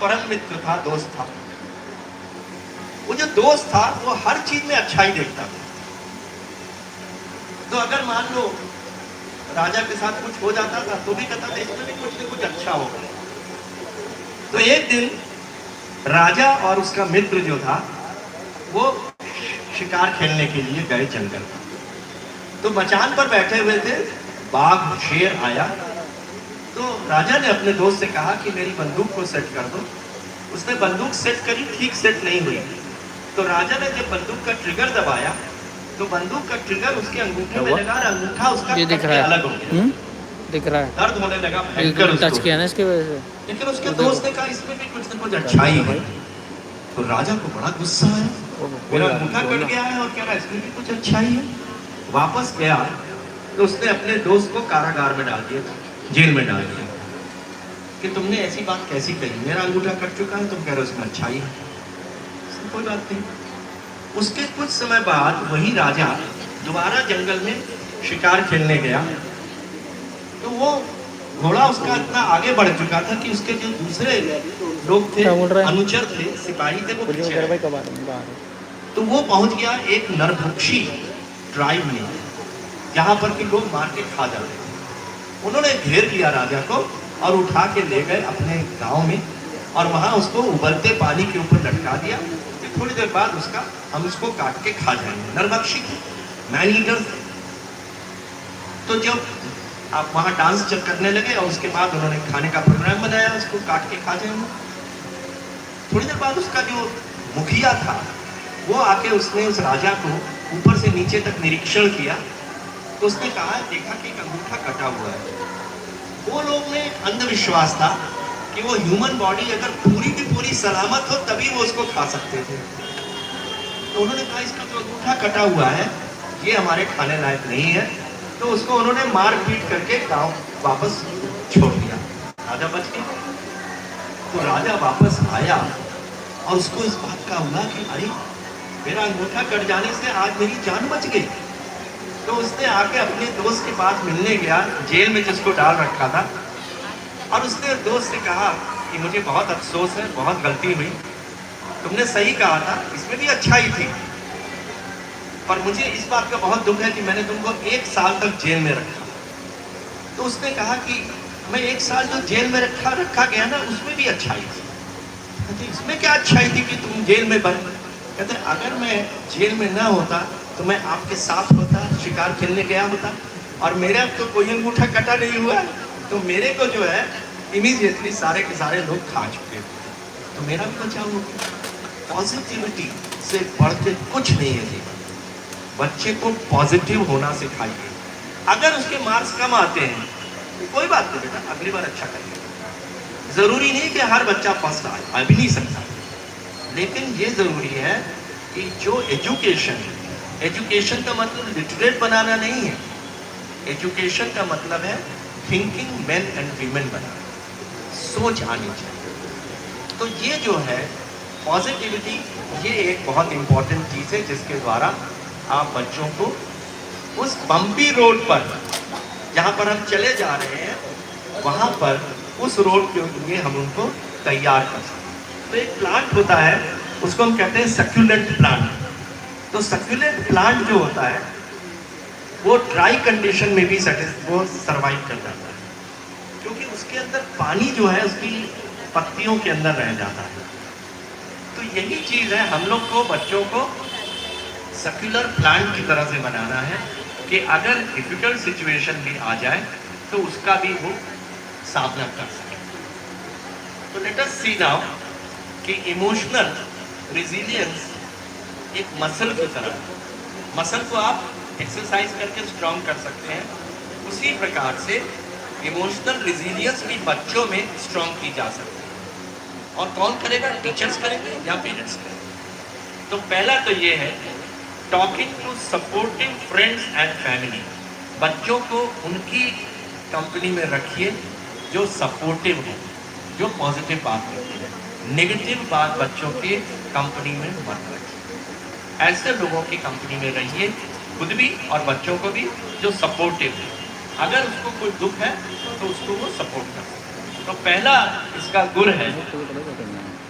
परम मित्र था, दोस्त था। वो जो दोस्त था वो हर चीज में अच्छाई देखता था। तो अगर मान लो राजा के साथ कुछ हो जाता था तो भी कहता था इसमें भी कुछ न कुछ अच्छा होगा। तो एक दिन राजा और उसका मित्र जो था वो शिकार खेलने के लिए गए जंगल। तो मचान पर बैठे हुए थे, बाघ शेर आया। तो राजा ने अपने दोस्त से कहा कि मेरी बंदूक को सेट कर दो। उसने बंदूक सेट करी, ठीक सेट नहीं हुई। तो राजा ने जब बंदूक का ट्रिगर दबाया तो बंदूक का ट्रिगर उसके अंगूठे में लगा और अंगूठा उसका दिख रहा है, अलग हो गया। दिख रहा है, दर्द होने लगा भयंकर टच किया ना इसकी वजह से। लेकिन उसके दोस्त ने कहा इसमें भी कुछ न कुछ अच्छाई है। तो राजा को बड़ा गुस्सा आया, मेरा अंगूठा कट गया है और कह रहा है इसमें भी कुछ अच्छाई है। वापस गया तो उसने अपने दोस्त को कारागार में डाल दिया, जेल में डाल दिया कि तुमने ऐसी बात कैसी कही, मेरा अंगूठा कट चुका है, तुम कह रहे हो उसमें अच्छाई है। कोई बात नहीं। उसके कुछ समय बाद वही राजा दोबारा जंगल में शिकार खेलने गया। तो वो घोड़ा उसका इतना आगे बढ़ चुका था कि उसके जो दूसरे लोग थे, अनुचर थे, सिपाही थे, वो पीछे रहे। तो वो पहुंच गया एक नरभक्षी ट्राइब में, जहां पर कि लोग मार के खा जाते थे। उन्होंने घेर लिया राजा को और उठा के ले गए अपने गांव में और वहां उसको उबलते पानी के ऊपर लटका दिया। थोड़ी देर बाद उसका हम इसको काट के खा जाएंगे। नरभक्षी मैन ईटर। तो जब आप वहां डांस करने लगे और उसके बाद उन्होंने खाने का प्रोग्राम बनाया, उसको काट के खा जाएंगे। थोड़ी देर बाद उसका जो मुखिया था वो आके उसने उस राजा को ऊपर से नीचे तक निरीक्षण किया। तो उसने कहा, देखा कि एक अंगूठा कटा हुआ है। वो लोग में अंधविश्वास था कि वो ह्यूमन बॉडी अगर पूरी की पूरी सलामत हो तभी वो उसको खा सकते थे। तो उन्होंने कहा इसका जो अंगूठा कटा हुआ है ये हमारे खाने लायक नहीं है। तो उसको उन्होंने मार पीट करके गांव वापस छोड़ दिया। राजा बच गया। तो राजा वापस आया और उसको इस बात का हुआ कि अरे मेरा अंगूठा कट जाने से आज मेरी जान बच गई। तो उसने आके अपने दोस्त के पास मिलने गया, जेल में जिसको डाल रखा था, और उसने दोस्त से कहा कि मुझे बहुत अफसोस है, बहुत गलती हुई, तुमने सही कहा था, इसमें भी अच्छाई थी, पर मुझे इस बात का बहुत दुख है कि मैंने तुमको 1 साल तक जेल में रखा। तो उसने कहा कि मैं 1 साल जो जेल में रखा गया ना उसमें भी अच्छाई थी। कहते इसमें क्या अच्छाई थी कि तुम जेल में बंद? कहते अगर मैं जेल में ना होता तो मैं आपके साथ होता, शिकार खेलने गया होता, और मेरा तो कोई अंगूठा कटा नहीं हुआ, तो मेरे को जो है इमीडिएटली सारे के सारे लोग खा चुके थे, तो मेरा भी बचाव हो गया। पॉजिटिविटी से बढ़ के कुछ नहीं है जीवन। बच्चे को पॉजिटिव होना सिखाइए। अगर उसके मार्क्स कम आते हैं तो कोई बात नहीं बेटा, अगली बार अच्छा करिए। जरूरी नहीं कि हर बच्चा फर्स्ट आए, आ भी नहीं सकता, लेकिन ये जरूरी है कि जो एजुकेशन का मतलब लिटरेट बनाना नहीं है। एजुकेशन का मतलब है थिंकिंग मेन एंड वीमेन बनाना, सोच आनी चाहिए। तो ये जो है पॉजिटिविटी, ये एक बहुत इंपॉर्टेंट चीज है जिसके द्वारा आप बच्चों को उस बम्पी रोड पर जहां पर हम चले जा रहे हैं, वहां पर उस रोड के लिए हम उनको तैयार कर सकते। तो एक प्लांट होता है, उसको हम कहते हैं सक्यूलेंट प्लांट। तो सक्यूलेंट प्लांट जो होता है वो ड्राई कंडीशन में भी वो सरवाइव कर जाता है, क्योंकि उसके अंदर पानी जो है उसकी पत्तियों के अंदर रह जाता है। तो यही चीज है, हम लोग को बच्चों को सक्यूलर प्लांट की तरह से बनाना है कि अगर डिफिकल्ट सिचुएशन भी आ जाए तो उसका भी वो सामना कर सके। तो लेट अस सी नाउ कि इमोशनल रेजिलियंस एक मसल की तरह, मसल को आप एक्सरसाइज करके स्ट्रॉन्ग कर सकते हैं, उसी प्रकार से इमोशनल रेजिलियंस भी बच्चों में स्ट्रॉन्ग की जा सकती है। और कौन करेगा? टीचर्स करेंगे या पेरेंट्स करेंगे? तो पहला तो ये है talking to supportive friends and family. बच्चों को उनकी कंपनी में रखिए जो सपोर्टिव है, जो पॉजिटिव बात करती है। नेगेटिव बात बच्चों की कंपनी में मत रखिए। ऐसे लोगों की कंपनी में रहिए, खुद भी और बच्चों को भी, जो सपोर्टिव है। अगर उसको कोई दुख है तो उसको वो सपोर्ट कर सकते हैं। तो पहला इसका गुण है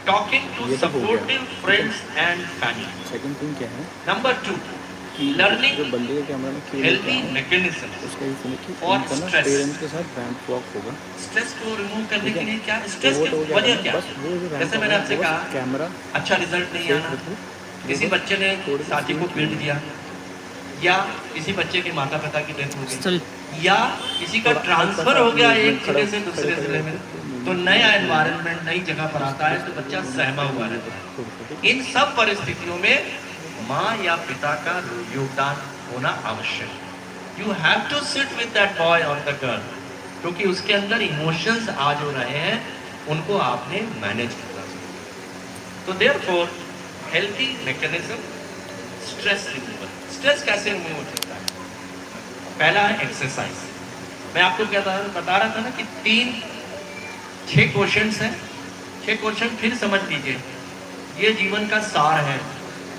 टॉकिंग टू ये तो हो गया। Supportive friends and family. Second thing क्या है नंबर 2, कि लर्निंग जो बंदे के कैमरा में खेल हेल्दी रहा है मैकेनिज्म उसका ये सुने कि और उनका ना स्ट्रेस। पेरेंट्स के साथ बैंक वॉक होगा। स्ट्रेस को रिमूव करने ठीक के है? लिए क्या तो स्ट्रेस वो की तो क्या वजह करना क्या? बस वो जो जैसे मैंने आपसे कहा कैमरा अच्छा रिजल्ट नहीं आना, किसी बच्चे ने थोड़ी सी साथी को screen पीट दिया, या किसी बच्चे के माता पिता की डेथ हो चल गई, या किसी का थोड़ा ट्रांसफर हल्का हो सा गया movement एक जिले से खड़े- दूसरे खड़े- जिले में, खड़े- तो नया एनवायरनमेंट नई जगह पर आता है तो बच्चा सहमा हुआ रहता है। इन सब परिस्थितियों में माँ या पिता का योगदान होना आवश्यक है। You have to sit with that boy और द गर्ल, क्योंकि उसके अंदर इमोशंस आ जो रहे हैं उनको आपने मैनेज करना चाहिए। तो therefore healthy mechanism, stress removal. Stress कैसे रिमूव हो सकता है? पहला है एक्सरसाइज। मैं आपको क्या बता रहा था ना कि 6 क्वेश्चंस हैं। 6 क्वेश्चन फिर समझ लीजिए, ये जीवन का सार है।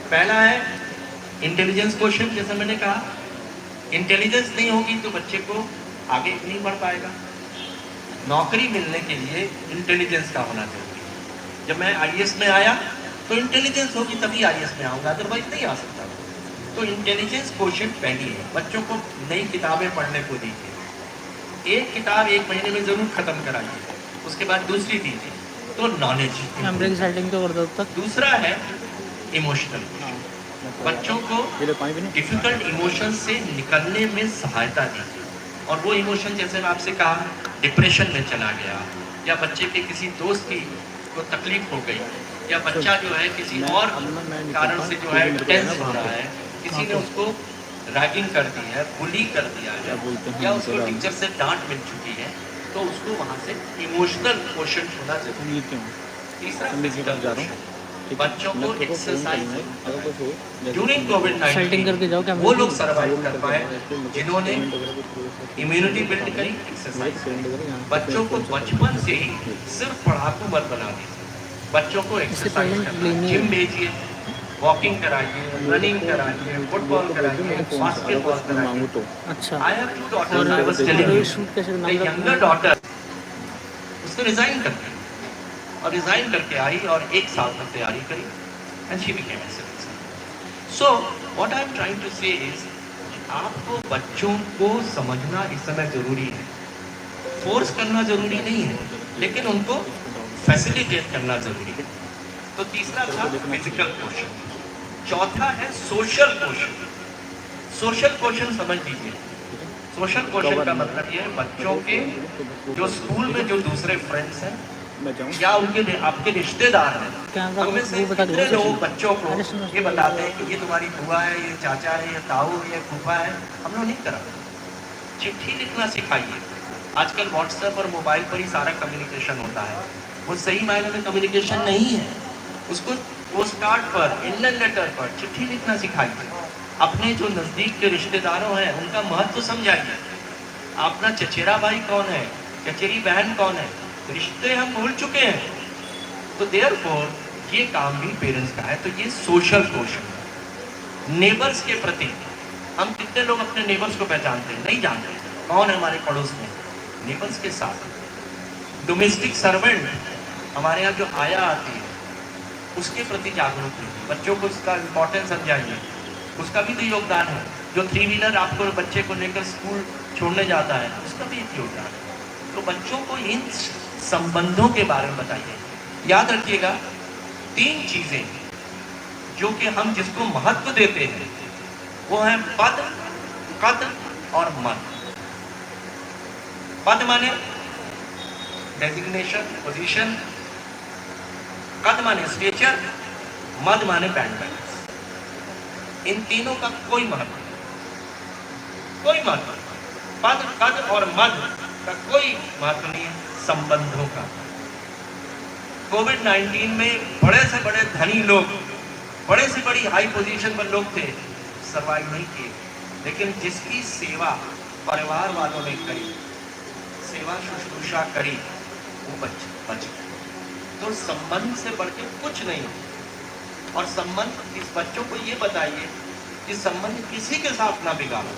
पहला है इंटेलिजेंस क्वेश्चन। जैसे मैंने कहा, इंटेलिजेंस नहीं होगी तो बच्चे को आगे नहीं बढ़ पाएगा। नौकरी मिलने के लिए इंटेलिजेंस का होना चाहिए। जब मैं आईएएस में आया तो इंटेलिजेंस होगी तभी आईएएस में आऊँगा, अदरवाइज नहीं आ सकता। तो इंटेलिजेंस क्वेश्चन पहली है। बच्चों को नई किताबें पढ़ने को दीजिए, एक किताब 1 महीने में जरूर खत्म कराइए, उसके बाद दूसरी दीजिए, तो नॉलेज। कैमरे की सेटिंग तो कर दो तक। दूसरा है इमोशनल। बच्चों को ये लो पानी भी नहीं। डिफिकल्ट इमोशन से निकलने में सहायता दीजिए। और वो इमोशन, जैसे मैं आपसे कहा, डिप्रेशन में चला गया, या बच्चे के किसी दोस्त की को तकलीफ हो गई, या बच्चा जो है किसी और कारण से जो है टेंस हो रहा है, किसी ने उसको रैगिंग कर दी है, बुली कर दिया है, या उसको टीचर से डांट मिल चुकी है, तो उसको वहाँ से इमोशनल क्वेश्चन होना जरूरी है। तीसरा फिजिकल क्वेश्चन। बच्चों को एक्सरसाइज ड्यूरिंग कोविड-19 सेटिंग करके जाओ कैमरे वो की। लोग सर्वाइव कर पाए जिन्होंने इम्यूनिटी बिल्ड करी, एक्सरसाइज करी। बच्चों को बचपन से ही सिर्फ पढ़ाकू मत बना दीजिए, बच्चों को एक्सरसाइज पेमेंट करना, लेनी है। जिम भेजिए, वॉकिंग कराइए, रनिंग कराइए, फुटबॉल कराइए, बास्केटबॉल कराइए। मांगू तो I have 2 daughters, I was telling you. Shoot कैसे The younger daughter, उसने रिजाइन कर दिया और रिजाइन करके आई और 1 साल तक तैयारी करी and she became a civil. So what I am trying to say is, आपको बच्चों को समझना इस समय जरूरी है। फोर्स करना जरूरी नहीं है, लेकिन उनको फैसिलिटेट करना जरूरी है। तो तीसरा था फिजिकल क्वेश्चन। चौथा है सोशल क्वेश्चन। सोशल क्वेश्चन समझ लीजिए। सोशल क्वेश्चन का मतलब ये है बच्चों के जो स्कूल में जो दूसरे फ्रेंड्स हैं मैं जाऊँ या उनके आपके रिश्तेदार हैं, कैमरा उनमें से वो बता कितने दो। लोग बच्चों को ये बताते हैं कि ये तुम्हारी बुआ है, ये चाचा है, ये ताऊ है, ये फूफा है। हम लोग नहीं करा। चिट्ठी लिखना सिखाइए। आजकल व्हाट्सएप और मोबाइल पर ही सारा कम्युनिकेशन होता है। वो सही मायने में कम्युनिकेशन नहीं है। उसको पोस्ट कार्ड पर, इंडियन लेटर पर चिट्ठी लिखना सिखाइए। अपने जो नज़दीक के रिश्तेदारों हैं उनका महत्व समझाइए। अपना चचेरा भाई कौन है, चचेरी बहन कौन है, रिश्ते हम भूल चुके हैं। तो देयरफॉर ये काम भी पेरेंट्स का है। तो ये सोशल क्वेश्चन है। नेबर्स के प्रति हम कितने लोग अपने नेबर्स को पहचानते हैं? नहीं जानते। कौन है हमारे पड़ोस में? नेबर्स के साथ। डोमेस्टिक सर्वेंट, हमारे यहाँ जो आया आती है उसके प्रति जागरूक रहिए। बच्चों को उसका इम्पोर्टेंस समझाइए, उसका भी तो योगदान है। जो 3 व्हीलर आपको बच्चे को लेकर स्कूल छोड़ने जाता है, उसका भी एक योगदान है। तो बच्चों को इन संबंधों के बारे में बताइए। याद रखिएगा 3 चीजें जो कि हम जिसको महत्व देते हैं वो है पद, कद और मद। पद माने डेजिग्नेशन, पोजीशन, कद माने स्टेचर, मद माने बैंक बैलेंस। इन तीनों का कोई महत्व नहीं, कोई महत्व नहीं। पद, कद और मद का कोई महत्व नहीं है संबंधों का। कोविड-19 में बड़े से बड़े धनी लोग, बड़े से बड़ी हाई पोजीशन पर लोग थे, सर्वाइव नहीं किए। लेकिन जिसकी सेवा परिवार वालों ने करी, सेवा शुश्रूषा करी, वो बच गए। तो संबंध से बढ़ के कुछ नहीं। और संबंध, इस बच्चों को ये बताइए कि संबंध किसी के साथ ना बिगाड़ो,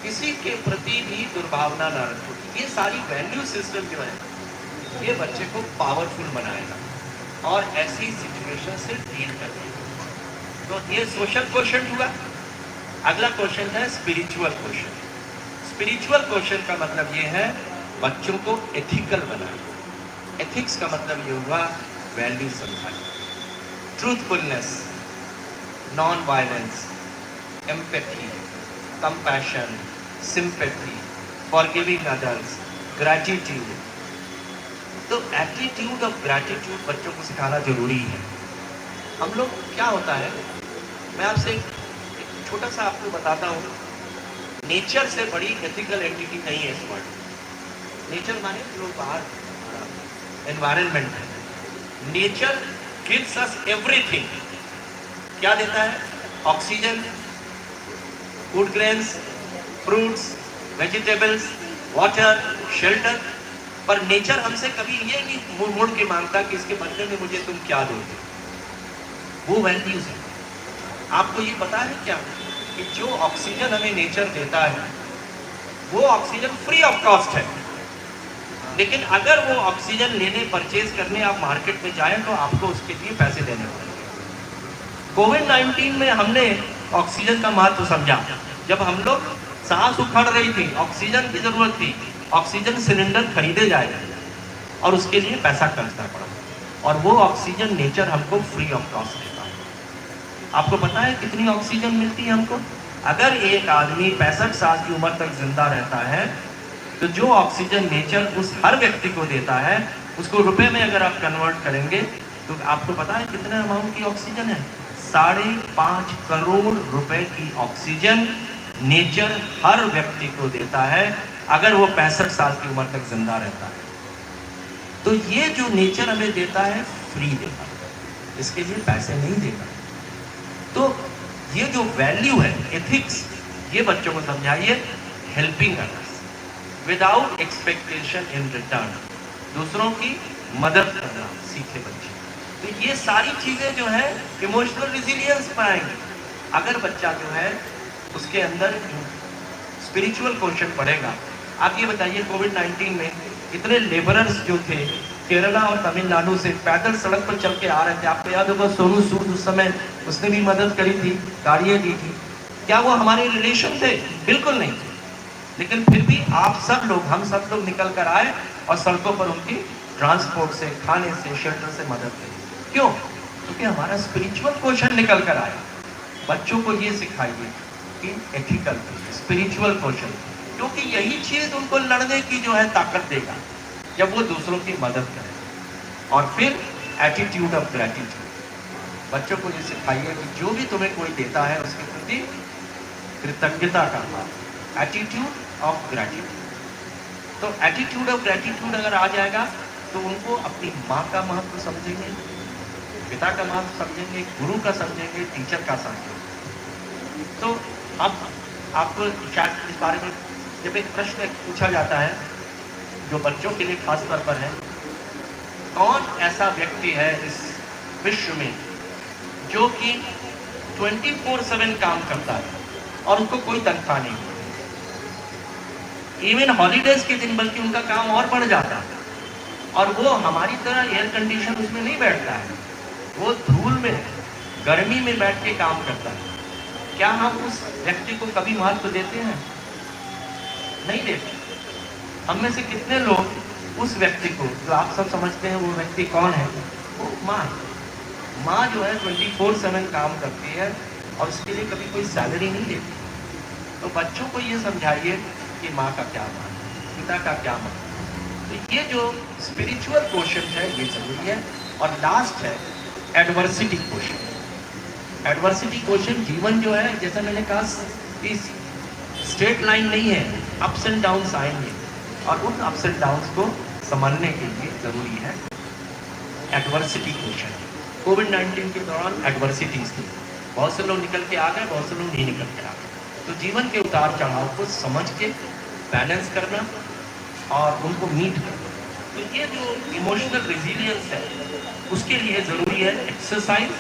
किसी के प्रति भी दुर्भावना ना रखो। ये सारी वैल्यू सिस्टम जो है ये बच्चे को पावरफुल बनाएगा। और ऐसी सिचुएशन से डील करते हैं। तो ये सोशल क्वेश्चन हुआ। अगला क्वेश्चन है स्पिरिचुअल क्वेश्चन। स्पिरिचुअल क्वेश्चन का मतलब ये है बच्चों को एथिकल बनाना। एथिक्स का मतलब ये हुआ वैल्यू समझाना, truthfulness, non violence, empathy, compassion, sympathy, forgiving others, gratitude. तो एटीट्यूड ऑफ ग्रैटिट्यूड बच्चों को सिखाना जरूरी है। हम लोग क्या होता है, मैं आपसे एक छोटा सा आपको बताता हूँ, नेचर से बड़ी एथिकल एंटिटी नहीं है इस वर्ल्ड। नेचर माने जो बाहर एनवायरनमेंट है। Nature gives us everything. क्या देता है? Oxygen, food grains, fruits, vegetables, water, shelter. पर नेचर हमसे कभी ये नहीं मुड़ मुड़ के मांगता कि इसके बदले में मुझे तुम क्या दोगे। वो वैल्यूज है। आपको ये पता है क्या कि जो ऑक्सीजन हमें नेचर देता है वो ऑक्सीजन फ्री ऑफ कॉस्ट है, लेकिन अगर वो ऑक्सीजन लेने परचेज करने आप मार्केट में जाएं तो आपको उसके लिए पैसे देने पड़ेंगे। कोविड-19 में हमने ऑक्सीजन का महत्व समझा। जब हम लोग सांस उखड़ रही थी, ऑक्सीजन की जरूरत थी, ऑक्सीजन सिलेंडर खरीदे जाए और उसके लिए पैसा खर्चना पड़ा, और वो ऑक्सीजन नेचर हमको फ्री ऑफ कॉस्ट देता है। आपको पता है कितनी ऑक्सीजन मिलती है हमको? अगर एक आदमी 65 साल की उम्र तक जिंदा रहता है तो जो ऑक्सीजन नेचर उस हर व्यक्ति को देता है उसको रुपए में अगर आप कन्वर्ट करेंगे तो आपको पता है कितने अमाउंट की ऑक्सीजन है? 5.5 करोड़ रुपए की ऑक्सीजन नेचर हर व्यक्ति को देता है अगर वो 65 साल की उम्र तक जिंदा रहता है। तो ये जो नेचर हमें देता है फ्री देता है, इसके लिए पैसे नहीं देता। तो ये जो वैल्यू है एथिक्स, ये बच्चों को समझाइए। Helping others without expectation in return, दूसरों की मदद करना सीखे बच्चे। तो ये सारी चीजें जो है इमोशनल रिजिलियंस पाएंगे अगर बच्चा जो है उसके अंदर स्पिरिचुअल क्वेश्चन पढ़ेगा। आप ये बताइए कोविड-19 में इतने लेबरर्स जो थे केरला और तमिलनाडु से पैदल सड़क पर चल के आ रहे थे, आपको याद होगा सोनू सूद उस समय उसने भी मदद करी थी, गाड़ियाँ दी थी। क्या वो हमारे रिलेशन थे? बिल्कुल नहीं थे। लेकिन फिर भी आप सब लोग, हम सब लोग निकल कर आए और सड़कों पर उनकी ट्रांसपोर्ट से, खाने से, शेल्टर से मदद करी। क्यों? क्योंकि हमारा स्पिरिचुअल क्वेश्चन निकल कर आया। बच्चों को ये सिखाइए कि एथिकल स्पिरिचुअल क्वेश्चन, क्योंकि यही चीज उनको लड़ने की जो है ताकत देगा जब वो दूसरों की मदद करें। और फिर एटीट्यूड ऑफ ग्रैटिट्यूड, बच्चों को ये सिखाइए कि जो भी तुम्हें कोई देता है उसके प्रति कृतज्ञता का भाव, एटीट्यूड ऑफ ग्रैटिट्यूड। तो एटीट्यूड ऑफ ग्रैटिट्यूड अगर आ जाएगा तो उनको अपनी माँ का महत्व समझेंगे, पिता का महत्व समझेंगे, गुरु का समझेंगे, टीचर का समझेंगे। तो अब आपको शायद इस बारे में जब एक प्रश्न पूछा जाता है जो बच्चों के लिए खास तौर पर है, कौन ऐसा व्यक्ति है इस विश्व में जो कि 24/7 काम करता है और उसको कोई तनख्वाह नहीं, इवन हॉलीडेज के दिन बल्कि उनका काम और बढ़ जाता है, और वो हमारी तरह एयर कंडीशन उसमें नहीं बैठता है, वो धूल में गर्मी में बैठ के काम करता है। क्या हम उस व्यक्ति को कभी महत्व देते हैं? नहीं देते। हम में से कितने लोग उस व्यक्ति को, जो आप सब समझते हैं वो व्यक्ति कौन है? वो माँ। माँ जो है 24/7 काम करती है और उसके लिए कभी कोई सैलरी नहीं देती। तो बच्चों को ये समझाइए कि माँ का क्या मान, पिता का क्या मान। तो ये जो स्पिरिचुअल क्वेश्चन है ये जरूरी है। और लास्ट है एडवर्सिटी क्वेश्चन। एडवर्सिटी क्वेश्चन, जीवन जो है जैसा मैंने कहा इस स्ट्रेट लाइन नहीं है, अप्स एंड डाउन्स आएंगे और उन अप्स एंड डाउन्स को समझने के लिए जरूरी है एडवर्सिटी क्वेश्चन। कोविड-19 के दौरान एडवर्सिटीज थी, बहुत से लोग निकल के आ गए, बहुत से लोग नहीं निकल के आ गए। तो जीवन के उतार चढ़ाव को समझ के बैलेंस करना और उनको मीट करना। तो ये जो इमोशनल रिजिलियंस है उसके लिए ज़रूरी है एक्सरसाइज,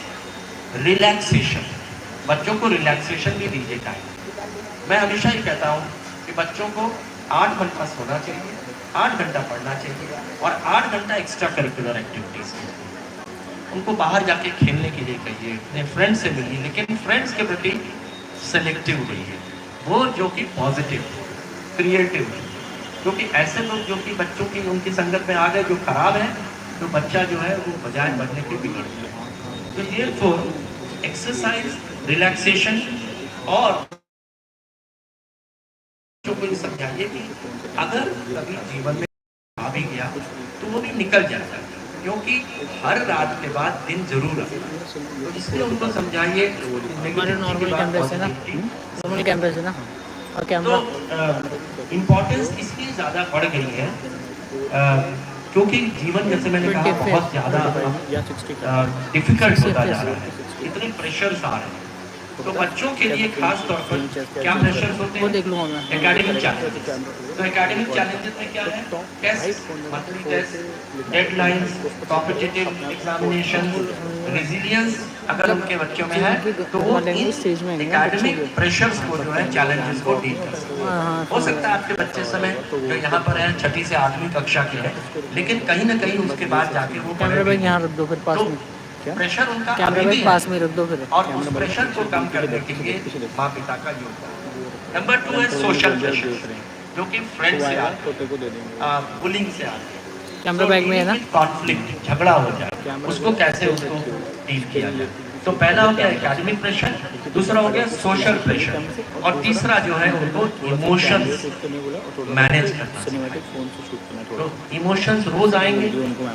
रिलैक्सेशन। बच्चों को रिलैक्सेशन भी दीजिए टाइम। मैं हमेशा ही कहता हूँ कि बच्चों को 8 घंटा सोना चाहिए, 8 घंटा पढ़ना चाहिए और 8 घंटा एक्स्ट्रा करिकुलर एक्टिविटीज़। उनको बाहर जाके खेलने के लिए कहिए, अपने फ्रेंड से मिलिए, लेकिन फ्रेंड्स के प्रति सेलेक्टिव रहिए, वो जो कि पॉजिटिव, क्रिएटिव, क्योंकि ऐसे लोग जो कि बच्चों की उनकी संगत में आ गए जो खराब है, तो बच्चा जो है वो बजाय बढ़ने के बिगड़ गया। तो ये फॉर एक्सरसाइज, रिलैक्सेशन और बच्चों को ये समझाइए कि अगर कभी जीवन में आ भी गया तो वो भी निकल जाता है, क्योंकि हर रात के बाद दिन जरूर आता है। तो इसलिए उनको समझाइए हमारे नॉर्मल कैमरे से ना, नॉर्मल कैमरे से ना, और तो कैमरा इम्पोर्टेंस इसलिए ज़्यादा बढ़ गई है क्योंकि जीवन जैसे मैंने कहा बहुत ज़्यादा या 60 डिफिकल्ट होता जा रहा है, इतने प्रेशर्स आ रहे हैं। तो बच्चों के लिए खास तौर पर क्या प्रेशर्स होते वो हैं? देख लूँगा मैं। Academic challenges. तो एकेडमिक चैलेंजेस में क्या है? Test, monthly test, deadlines, competitive examination, resilience अगर उनके बच्चों में है तो वो इन एकेडमिक प्रेशर्स को जो है चैलेंजेस को डील कर सकते हैं। हो सकता है आपके बच्चे समय जो यहाँ पर है 6ठी से 8वीं कक्षा के है, लेकिन कहीं ना कहीं उसके बाद जाके वो कैमरा बैग यहाँ रख दो फिर पास में, प्रेशर उनका कैमरा अभी भी बैग है। पास में रख दो फिर। और उस प्रेशर को कम करने के लिए माँ पिता का योगदान। नंबर 2 है सोशल प्रेशर, जो कि फ्रेंड से आते को दे देंगे। हैं, बुलिंग से आते हैं। कैमरा बैग में है ना? कॉन्फ्लिक्ट, झगड़ा हो जाए, उसको कैसे उसको डील किया जाए। तो पहला हो गया एकेडमिक प्रेशर, दूसरा हो गया सोशल प्रेशर, और तीसरा जो है उनको इमोशंस मैनेज करना। सिनेमैटिक फोन से शूट करना थोड़ा। तो इमोशंस रोज आएंगे,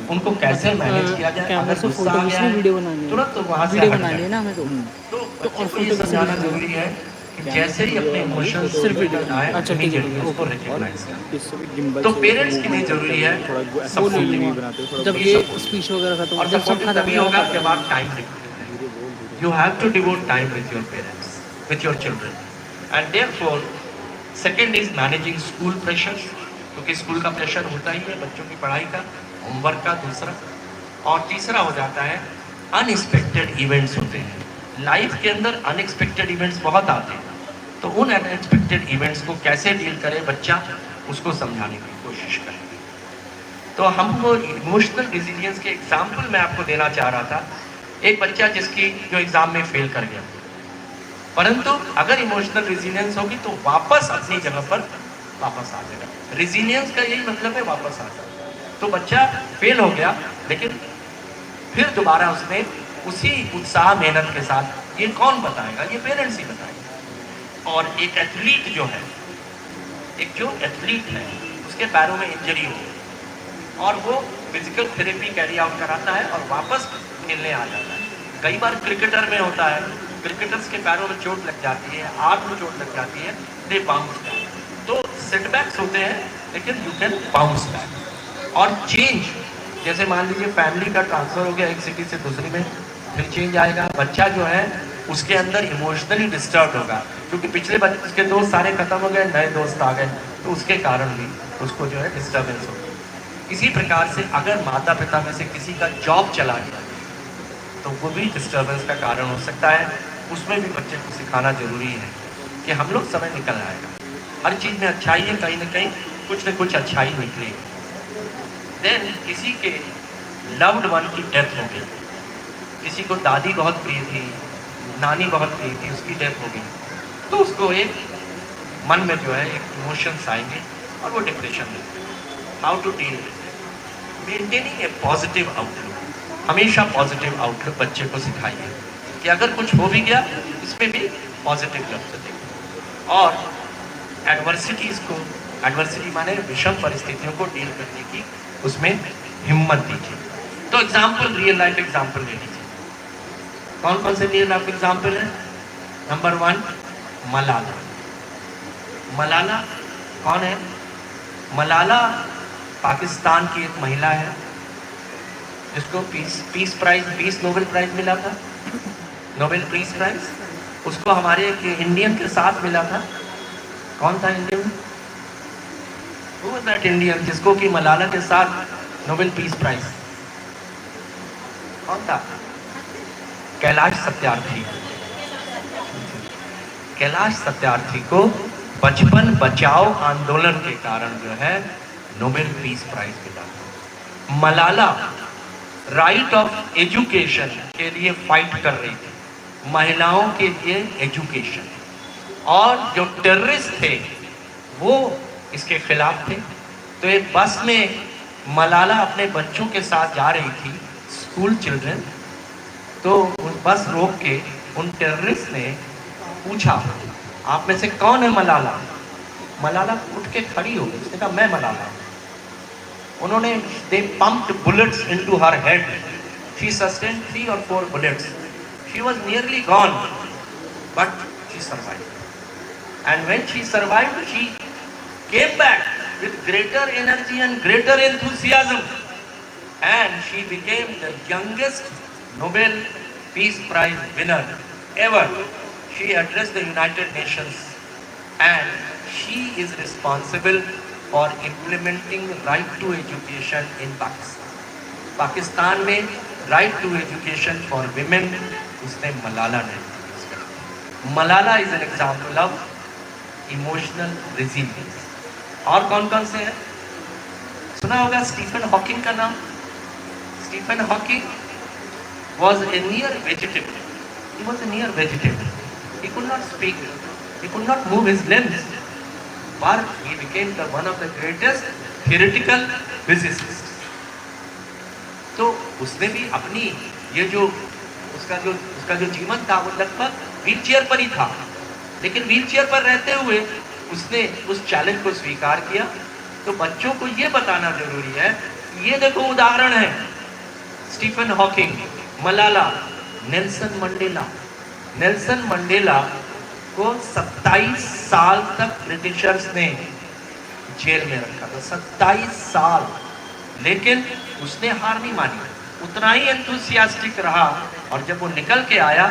उनको कैसे मैनेज किया जाए। कैमरा अगर से गुस्सा फोटो आ गया खींचनी, है, वीडियो बनानी है, तुरंत तो वहाँ से वीडियो हट बनानी जाए। है ना हमें तो। तो और बच्चे को ये फोटो समझाना कैसे जरूरी है कि जैसे ही अपने इमोशंस सिर्फ वीडियो। आए, अच्छा, ठीक है, ठीक है, उसको ओके। रिकॉग्नाइज करना। इससे भी गिम्बल तो से पेरेंट्स के लिए जरूरी है थोड़ा वो ले सपोर्ट लूँगा बनाते हो, थोड़ा जब ये स्पीच वगैरह खत्म, और जब सब सपोर्टिव खत्म तभी होगा जब आप टाइम देंगे। You have to devote time with your parents, with your children, and therefore, second is managing school pressures, क्योंकि स्कूल का प्रेशर होता ही है बच्चों की पढ़ाई का, होमवर्क का दूसरा, और तीसरा हो जाता है अनएक्सपेक्टेड इवेंट्स होते हैं। लाइफ के अंदर अनएक्सपेक्टेड इवेंट्स बहुत आते हैं, तो उन अनएक्सपेक्टेड इवेंट्स को कैसे डील करे बच्चा, उसको समझाने की कोशिश करें। तो हमको इमोशनल रेजिलियंस के एग्जाम्पल मैं आपको देना चाह रहा था। एक बच्चा जिसकी जो एग्जाम में फेल कर गया, परंतु अगर इमोशनल रेजिलियंस होगी तो वापस अपनी जगह पर वापस आ जाएगा। रेजिलियंस का यही मतलब है वापस आ जाएगा। तो बच्चा फेल हो गया, लेकिन फिर दोबारा उसने उसी उत्साह मेहनत के साथ, ये कौन बताएगा, ये पेरेंट्स ही बताएंगे। और एक एथलीट जो है, एक जो एथलीट है उसके पैरों में इंजरी हो और वो फिजिकल थेरेपी कैरी आउट कराता है और वापस खेलने आ जाता है। कई बार क्रिकेटर में होता है, क्रिकेटर्स के पैरों में चोट लग जाती है, हाथ में चोट लग जाती है, दे बाउंस बैक। तो सेटबैक्स होते हैं, लेकिन यू कैन बाउंस बैक। और चेंज, जैसे मान लीजिए फैमिली का ट्रांसफर हो गया एक सिटी से दूसरी में, फिर चेंज आएगा। बच्चा जो है उसके अंदर इमोशनली डिस्टर्ब होगा, क्योंकि पिछले बच्चे के दोस्त सारे खत्म हो गए, नए दोस्त आ गए, तो उसके कारण भी उसको जो है डिस्टर्बेंस होगी। इसी प्रकार से अगर माता पिता में से किसी का जॉब चला गया तो वो भी डिस्टर्बेंस का कारण हो सकता है। उसमें भी बच्चे को सिखाना जरूरी है कि हम लोग समय निकल आएगा, हर चीज़ में अच्छाई है, कहीं ना कहीं कुछ न कुछ अच्छाई निकलेगी। देन किसी के लव्ड वन की डेथ हो गई, किसी को दादी बहुत प्रिय थी, नानी बहुत प्रिय थी, उसकी डेथ हो गई, तो उसको एक मन में जो है एक इमोशंस आएंगे और वो डिप्रेशन में। How to deal with maintaining a positive outlook. हमेशा पॉजिटिव आउटलुक बच्चे को सिखाइए कि अगर कुछ हो भी गया इसमें भी पॉजिटिव लफ्ज़ दें। और एडवर्सिटीज़ को, एडवर्सिटी माने विषम परिस्थितियों को डील करने की उसमें हिम्मत दीजिए। तो एग्जाम्पल, रियल लाइफ एग्जाम्पल ले लीजिए। कौन कौन से रियल लाइफ एग्जाम्पल है? नंबर 1 मलाला। मलाला कौन है? मलाला पाकिस्तान की एक महिला है जिसको peace prize, peace Nobel prize मिला था, नोबेल पीस प्राइज। उसको हमारे एक इंडियन के साथ मिला था। कौन था Indian? Who was that Indian जिसको कि मलाला के साथ नोबेल पीस प्राइज? कौन था? कैलाश सत्यार्थी। कैलाश सत्यार्थी को बचपन बचाओ आंदोलन के कारण जो है नोबेल पीस प्राइज मिला। मलाला राइट ऑफ एजुकेशन के लिए फाइट कर रही थी, महिलाओं के लिए एजुकेशन। और जो टेररिस्ट थे वो इसके खिलाफ थे। तो एक बस में मलाला अपने बच्चों के साथ जा रही थी, स्कूल चिल्ड्रन। तो उन बस रोक के उन टेररिस्ट ने पूछा, आप में से कौन है मलाला? मलाला उठ के खड़ी हो गई, उसने कहा मैं मलाला। उन्होंने दे pumped bullets into her head. She sustained 3 or 4 bullets. She was nearly gone, but she survived. And when she survived, she came back with greater energy and greater enthusiasm, and she became the youngest Nobel Peace Prize winner ever. She addressed the United Nations, and she is responsible for implementing right to education in Pakistan. Pakistan में right to education for women उसने मलाला ने introduce करा। Malala is an example of emotional resilience। और कौन कौन से हैं? सुना होगा स्टीफन हॉकिंग का नाम। Stephen Hawking was a near vegetable. He was a near vegetable. He could not speak. He could not move his limbs. But he became one of the greatest theoretical physicists. तो उसने भी अपनी ये जो उसका जो जीवन था वो लगभग व्हीलचेयर पर ही था, लेकिन व्हीलचेयर पर रहते हुए उसने उस चैलेंज को स्वीकार किया। तो बच्चों को ये बताना जरूरी है, ये देखो उदाहरण है, Stephen Hawking, Malala, Nelson Mandela. Nelson Mandela को 27 साल तक ब्रिटिशर्स ने जेल में रखा था, 27 साल। लेकिन उसने हार नहीं मानी, उतना ही एंथुसियास्टिक रहा। और जब वो निकल के आया,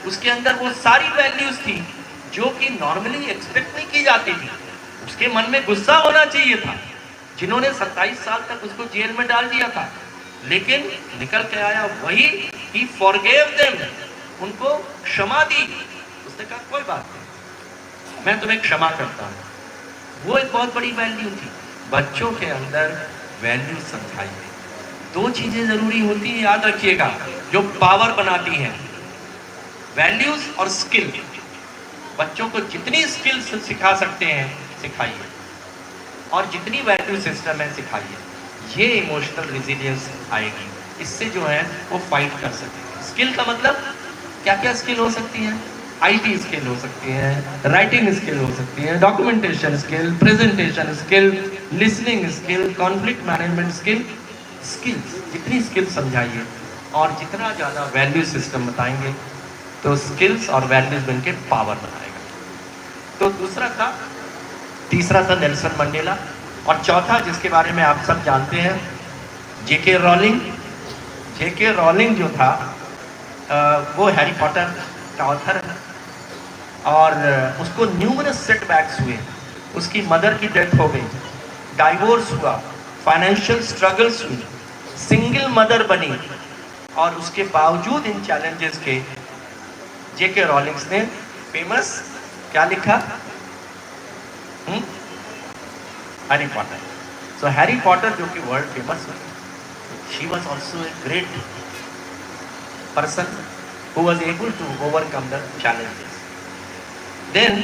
उसके अंदर वो सारी वैल्यूज थी जो कि नॉर्मली एक्सपेक्ट नहीं की जाती थी। उसके मन में गुस्सा होना चाहिए था, जिन्होंने 27 साल तक उसको जेल में डाल दिया था, लेकिन निकल के आया वही, ही फॉरगेव देम, उनको क्षमा दी। उसने कहा कोई बात नहीं, मैं तुम्हें क्षमा करता हूं। वो एक बहुत बड़ी वैल्यू थी। बच्चों के अंदर वैल्यू समझाई गई। 2 चीजें जरूरी होती हैं, याद रखिएगा, जो पावर बनाती हैं, वैल्यूज और स्किल। बच्चों को जितनी स्किल्स सिखा सकते हैं सिखाइए, और जितनी वैल्यू सिस्टम है सिखाइए। ये इमोशनल रेजिलियंस आएगी, इससे जो है वो फाइट कर सकते। स्किल का मतलब क्या क्या स्किल हो सकती है? आईटी स्किल हो सकती है, राइटिंग स्किल हो सकती है, documentation skill, presentation skill, listening skill, conflict management skill. Skills, जितनी स्किल समझाइए और जितना ज़्यादा वैल्यू सिस्टम बताएंगे, तो स्किल्स और वैल्यूज बनके पावर बनाएगा। तो तीसरा था नेल्सन मंडेला, और चौथा जिसके बारे में आप सब जानते हैं, जेके रॉलिंग। जेके रॉलिंग जो था वो हैरी पॉटर का ऑथर है, और उसको न्यूमरस सेटबैक्स हुए। उसकी मदर की डेथ हो गई, डाइवोर्स हुआ, फाइनेंशियल स्ट्रगल्स हुई, सिंगल मदर बनी, और उसके बावजूद इन चैलेंजेस के जेके रॉलिंग्स ने फेमस क्या लिखा? Harry Potter. So Harry Potter जो कि वर्ल्ड फेमस है, she was also a great person who was able to overcome the challenges. Then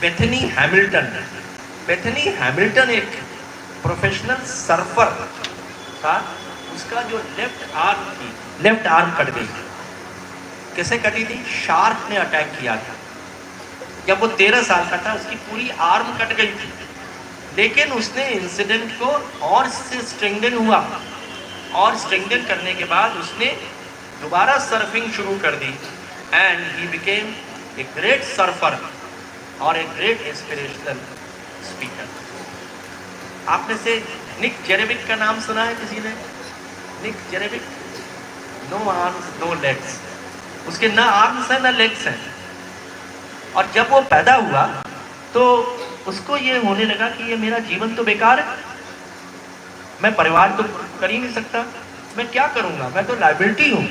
Bethany Hamilton. Bethany Hamilton एक प्रोफेशनल सर्फर था। उसका जो लेफ्ट आर्म कट गई। कैसे कटी थी? शार्क ने अटैक किया था। जब वो 13 साल का था, उसकी पूरी आर्म कट गई थी, लेकिन उसने इंसिडेंट को और से स्ट्रेंथन हुआ, और स्ट्रेंथन करने के बाद उसने दोबारा सर्फिंग शुरू कर दी, and he became a great surfer और ए ग्रेट इंस्पिरेशनल स्पीकर। आपने से निक जेरेविक का नाम सुना है किसी ने? निक जेरेविक, नो आर्म्स नो लेग्स, उसके ना आर्म्स हैं ना लेग्स हैं। और जब वो पैदा हुआ तो उसको ये होने लगा कि ये मेरा जीवन तो बेकार है, मैं परिवार तो कर ही नहीं सकता, मैं क्या करूंगा, मैं तो लायबिलिटी हूं,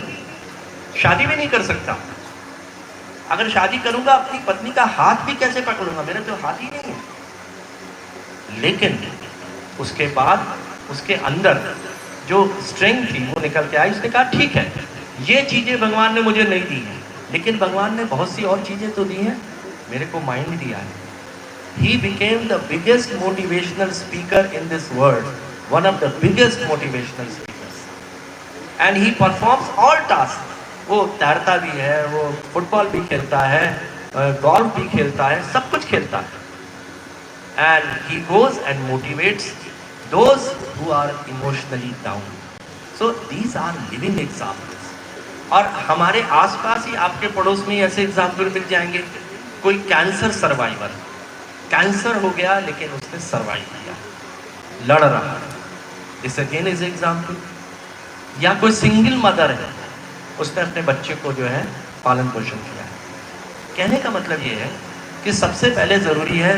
शादी भी नहीं कर सकता। अगर शादी करूंगा अपनी पत्नी का हाथ भी कैसे पकड़ूंगा, मेरा तो हाथ ही नहीं है। लेकिन उसके बाद उसके अंदर जो स्ट्रेंथ थी वो निकल के आई। उसने कहा ठीक है, ये चीज़ें भगवान ने मुझे नहीं दी हैं, लेकिन भगवान ने बहुत सी और चीज़ें तो दी हैं, मेरे को माइंड दिया है। He became the biggest motivational speaker in this world, one of the biggest motivational speakers. And he performs all tasks. वो तैरता भी है, वो फुटबॉल भी खेलता है, गोल्फ भी खेलता है, सब कुछ खेलता है। And he goes and motivates those who are emotionally down. So these are living examples. और हमारे आसपास ही आपके पड़ोस में ऐसे एग्जाम्पल मिल जाएंगे। कोई कैंसर सर्वाइवर, कैंसर हो गया लेकिन उसने सर्वाइव किया, लड़ रहा है, दिस अगेन इज एग्जाम्पल। या कोई सिंगल मदर है, उसने अपने बच्चे को जो है पालन पोषण किया है। कहने का मतलब ये है कि सबसे पहले ज़रूरी है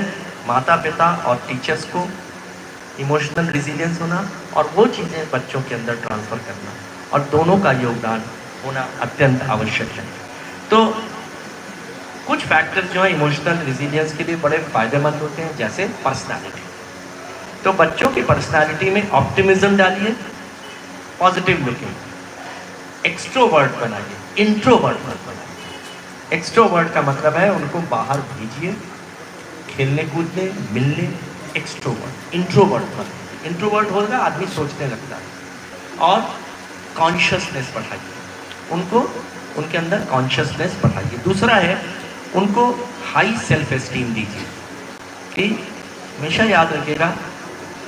माता पिता और टीचर्स को इमोशनल रिजिलियंस होना और वो चीज़ें बच्चों के अंदर ट्रांसफ़र करना, और दोनों का योगदान होना अत्यंत आवश्यक है। तो कुछ फैक्टर्स जो है इमोशनल रिजिलियंस के लिए बड़े फ़ायदेमंद होते हैं, जैसे पर्सनालिटी। तो बच्चों की पर्सनालिटी में ऑप्टिमिज्म डालिए, पॉजिटिव लुकिंग, एक्सट्रोवर्ट बनाइए, इंट्रोवर्ट मत बनाइए। एक्सट्रोवर्ट का मतलब है उनको बाहर भेजिए, खेलने कूदने मिलने, एक्सट्रोवर्ट। इंट्रोवर्ट मत, इंट्रोवर्ट होगा आदमी सोचने लगता है। और कॉन्शियसनेस बढ़ाइए, उनको उनके अंदर कॉन्शियसनेस बढ़ाइए। दूसरा है उनको हाई सेल्फ एस्टीम दीजिए कि हमेशा याद रखिएगा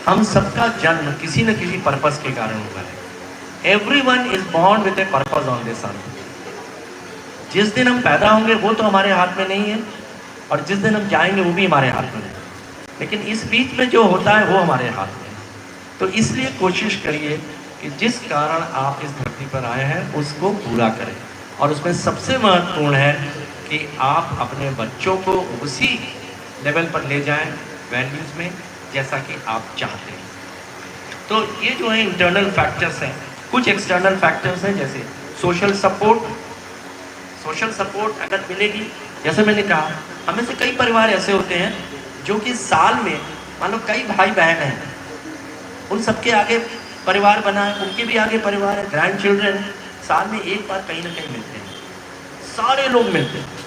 हम सबका जन्म किसी न किसी पर्पस के कारण हुआ है। Everyone is born with a purpose on this earth. जिस दिन हम पैदा होंगे वो तो हमारे हाथ में नहीं है, और जिस दिन हम जाएंगे वो भी हमारे हाथ में नहीं, लेकिन इस बीच में जो होता है वो हमारे हाथ में है। तो इसलिए कोशिश करिए कि जिस कारण आप इस धरती पर आए हैं उसको पूरा करें, और उसमें सबसे महत्वपूर्ण है कि आप अपने बच्चों को उसी लेवल पर ले जाएं वैल्यूज़ में जैसा कि आप चाहते हैं। तो ये जो है इंटरनल फैक्टर्स हैं। कुछ एक्सटर्नल फैक्टर्स हैं जैसे सोशल सपोर्ट। सोशल सपोर्ट अगर मिलेगी, जैसे मैंने कहा, हमें से कई परिवार ऐसे होते हैं जो कि साल में मान लो कई भाई बहन हैं, उन सबके आगे परिवार बना है, उनके भी आगे परिवार है, ग्रैंड चिल्ड्रन, साल में एक बार कहीं ना कहीं मिलते हैं, सारे लोग मिलते हैं।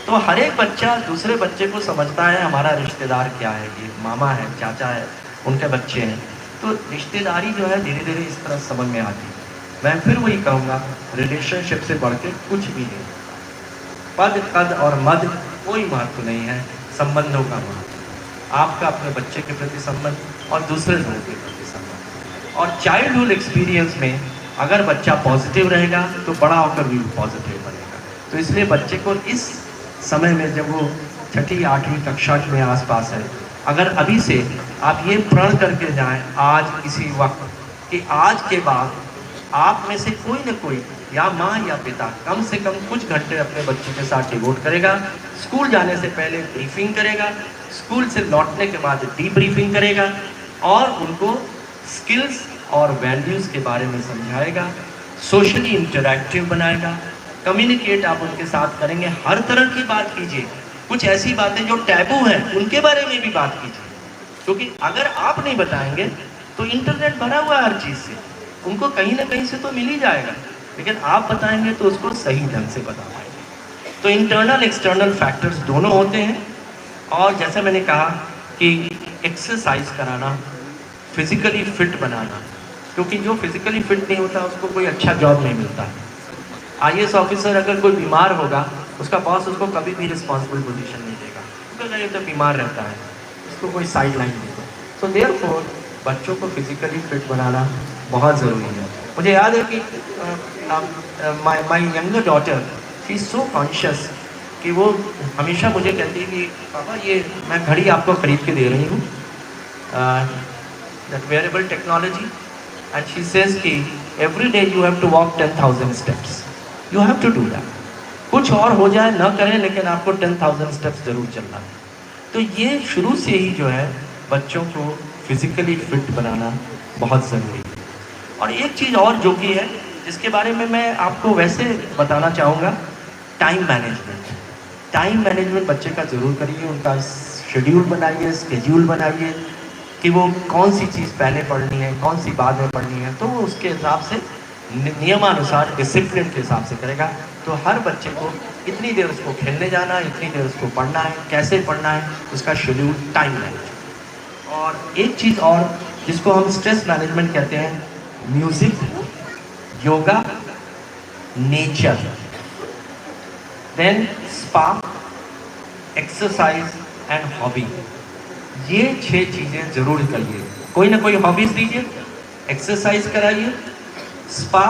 तो हर एक बच्चा दूसरे बच्चे को समझता है हमारा रिश्तेदार क्या है, ये मामा है, चाचा है, उनके बच्चे हैं। तो रिश्तेदारी जो है धीरे धीरे इस तरह समझ में आती है। मैं फिर वही कहूँगा, रिलेशनशिप से बढ़ के कुछ भी नहीं। पद कद और मद कोई महत्व नहीं है, संबंधों का महत्व। आपका अपने बच्चे के प्रति संबंध और दूसरे लोगों के प्रति संबंध। और चाइल्डहुड एक्सपीरियंस में अगर बच्चा पॉजिटिव रहेगा तो बड़ा होकर भी पॉजिटिव बनेगा। तो इसलिए बच्चे को इस समय में जब वो 6ठी 8वीं कक्षा में आसपास है, अगर अभी से आप ये प्रण करके जाएं आज इसी वक्त कि आज के बाद आप में से कोई न कोई, या माँ या पिता, कम से कम कुछ घंटे अपने बच्चे के साथ डिवोट करेगा। स्कूल जाने से पहले ब्रीफिंग करेगा, स्कूल से लौटने के बाद डीब्रीफिंग करेगा, और उनको स्किल्स और वैल्यूज़ के बारे में समझाएगा, सोशली इंटरैक्टिव बनाएगा। कम्युनिकेट आप उनके साथ करेंगे, हर तरह की बात कीजिए। कुछ ऐसी बातें जो टैबू हैं उनके बारे में भी बात कीजिए, क्योंकि अगर आप नहीं बताएंगे तो इंटरनेट भरा हुआ है हर चीज़ से, उनको कहीं ना कहीं से तो मिल ही जाएगा, लेकिन आप बताएंगे तो उसको सही ढंग से बता पाएंगे। तो इंटरनल एक्सटर्नल फैक्टर्स दोनों होते हैं। और जैसे मैंने कहा कि एक्सरसाइज कराना, फिजिकली फिट बनाना, क्योंकि जो फिजिकली फिट नहीं होता उसको कोई अच्छा जॉब नहीं मिलता है। IAS ऑफिसर अगर कोई बीमार होगा, उसका बॉस उसको कभी भी रिस्पॉन्सिबल पोजीशन नहीं देगा, क्योंकि अगर तो बीमार रहता है उसको कोई साइड लाइन नहीं देगा। सो देयरफॉर बच्चों को फिजिकली फिट बनाना बहुत ज़रूरी है। मुझे याद है कि my younger daughter, she is so conscious कि वो हमेशा मुझे कहती है कि पापा ये मैं घड़ी आपको खरीद के दे रही हूँ, that wearable technology, and she says कि every day you have to walk 10,000 steps, you have to do that. कुछ और हो जाए ना करें, लेकिन आपको 10,000 स्टेप्स ज़रूर चलना है। तो ये शुरू से ही जो है बच्चों को फिजिकली फिट बनाना बहुत ज़रूरी है। और एक चीज़ और जो कि है, जिसके बारे में मैं आपको वैसे बताना चाहूँगा, टाइम मैनेजमेंट। टाइम मैनेजमेंट बच्चे का ज़रूर करिए, उनका शेड्यूल बनाइए, स्केड्यूल बनाइए कि वो कौन सी चीज़ पहले पढ़नी है, कौन सी बाद में पढ़नी है, तो वो उसके हिसाब से नियमानुसार डिसिप्लिन के हिसाब से करेगा। तो हर बच्चे को इतनी देर उसको खेलने जाना है, इतनी देर उसको पढ़ना है, कैसे पढ़ना है, उसका शेड्यूल, टाइम मैनेजमेंट। और एक चीज़ और जिसको हम स्ट्रेस मैनेजमेंट कहते हैं, music, yoga, nature, then spa, exercise and hobby. ये 6 चीज़ें ज़रूर करिए। कोई ना कोई हॉबीज़ दीजिए, एक्सरसाइज कराइए, स्पा,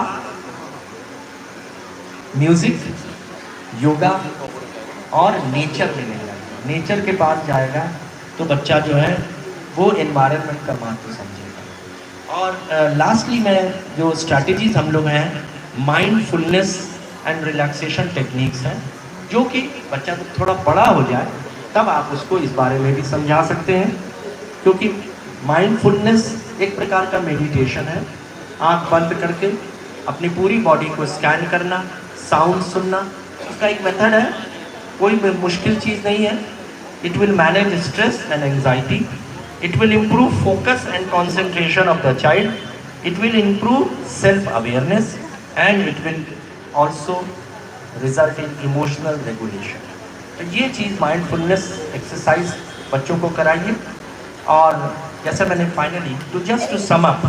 म्यूज़िक, योगा और नेचर में ले जाइए। नेचर के पास जाएगा तो बच्चा जो है वो एनवायरनमेंट का महत्व समझेगा। और लास्टली मैं जो स्ट्रैटेजीज हम लोग हैं, माइंडफुलनेस एंड रिलैक्सेशन टेक्निक्स हैं, जो कि बच्चा जब थोड़ा बड़ा हो जाए तब आप उसको इस बारे में भी समझा सकते हैं। क्योंकि माइंडफुलनेस एक प्रकार का मेडिटेशन है। आँख बंद करके अपनी पूरी बॉडी को स्कैन करना, साउंड सुनना, उसका एक मेथड है, कोई मुश्किल चीज़ नहीं है। It will manage stress and anxiety, it will improve focus and concentration of the child, it will improve self awareness and it will also result in emotional regulation. तो ये चीज़ माइंडफुलनेस एक्सरसाइज बच्चों को कराइए। और जैसे मैंने finally just to sum up,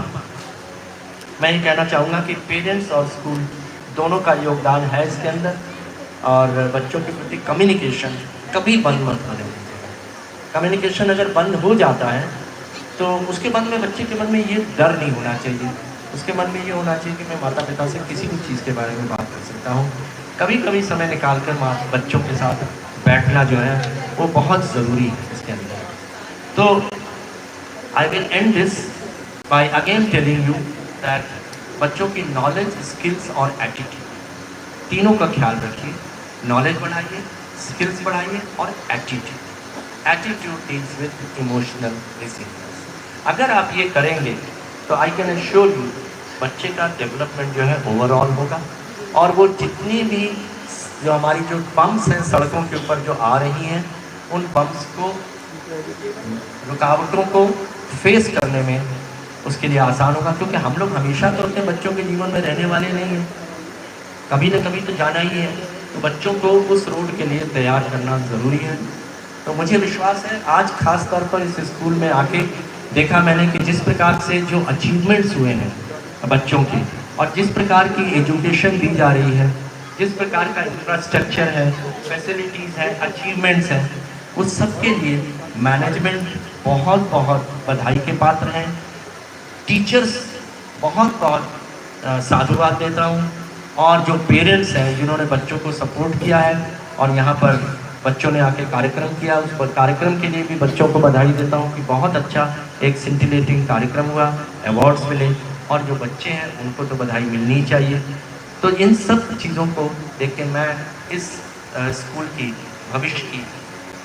मैं ये कहना चाहूँगा कि पेरेंट्स और स्कूल दोनों का योगदान है इसके अंदर। और बच्चों के प्रति कम्युनिकेशन कभी बंद मत होने दीजिएगा। कम्युनिकेशन अगर बंद हो जाता है तो उसके मन में, बच्चे के मन में ये डर नहीं होना चाहिए। उसके मन में ये होना चाहिए कि मैं माता पिता से किसी भी चीज़ के बारे में बात कर सकता हूँ। कभी कभी समय निकाल कर बच्चों के साथ बैठना जो है वो बहुत ज़रूरी है इसके अंदर। तो I will and this by again telling you that बच्चों की नॉलेज, स्किल्स और एटीट्यूड तीनों का ख्याल रखिए। नॉलेज बढ़ाइए, स्किल्स बढ़ाइए और attitude. Attitude deals with emotional resilience. अगर आप ये करेंगे तो आई कैन एश्योर यू बच्चे का डेवलपमेंट जो है ओवरऑल होगा। और वो जितनी भी जो हमारी जो बम्स हैं सड़कों के ऊपर जो आ रही हैं, उन बम्स को, रुकावटों को फेस करने में उसके लिए आसान होगा। क्योंकि हम लोग हमेशा तो अपने बच्चों के जीवन में रहने वाले नहीं हैं, कभी ना कभी तो जाना ही है। तो बच्चों को उस रोड के लिए तैयार करना ज़रूरी है। तो मुझे विश्वास है आज खास तौर पर इस स्कूल में आके देखा मैंने कि जिस प्रकार से जो अचीवमेंट्स हुए हैं बच्चों के, और जिस प्रकार की एजुकेशन दी जा रही है, जिस प्रकार का इंफ्रास्ट्रक्चर है, फैसिलिटीज़ हैं, अचीवमेंट्स हैं, उस सब के लिए मैनेजमेंट बहुत बहुत बधाई के पात्र हैं। टीचर्स बहुत बहुत साधुवाद देता हूँ। और जो पेरेंट्स हैं जिन्होंने बच्चों को सपोर्ट किया है और यहाँ पर बच्चों ने आके कार्यक्रम किया, उस पर कार्यक्रम के लिए भी बच्चों को बधाई देता हूँ कि बहुत अच्छा एक सिंटिलेटिंग कार्यक्रम हुआ, अवार्ड्स मिले। और जो बच्चे हैं उनको तो बधाई मिलनी ही चाहिए। तो इन सब चीज़ों को देख के मैं इस स्कूल की भविष्य की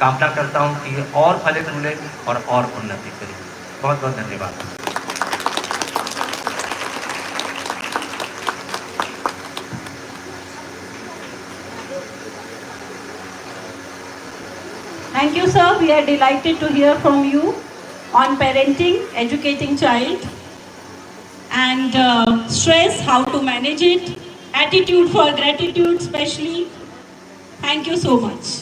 कामना करता हूँ कि ये और फले फूले और उन्नति करें। बहुत बहुत धन्यवाद। Thank you, sir. We are delighted to hear from you on parenting, educating child, and stress, how to manage it, attitude for gratitude especially. Thank you so much.